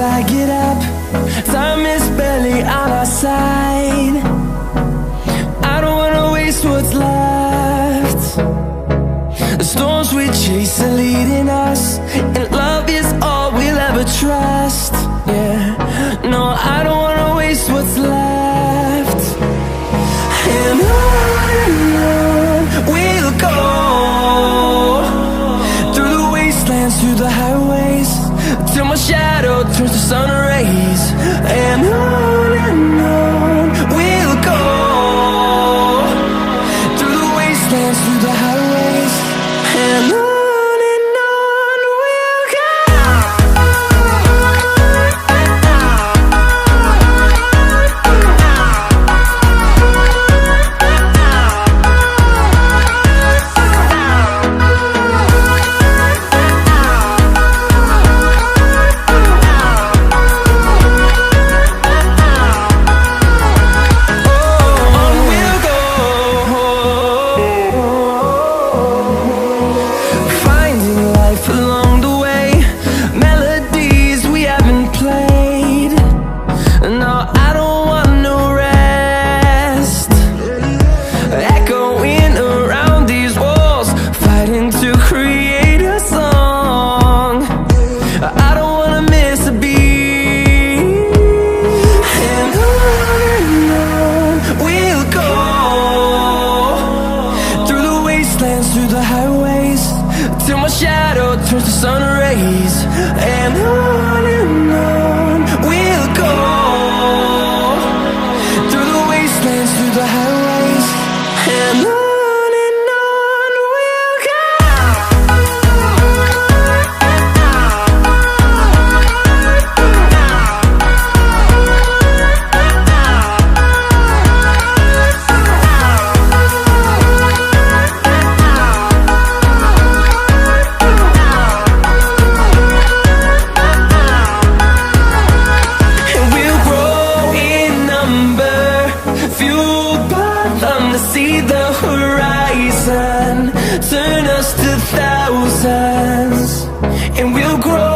I get up. Time is barely on our side. I don't wanna waste what's left. The storms we chase are leading us, and love is all we'll ever trust. Yeah, no, I don't wanna waste what's left. And on we'll go, through the wastelands, through the highways, till my shadow turns to sun rays. And on we'll go, through the wastelands, through the highways, and on we'll go. Through the highways, till my shadow turns to sun rays. And on we'll go, through the wastelands, through the highways, and on we'll go. See the horizon, turn us to thousands, and we'll grow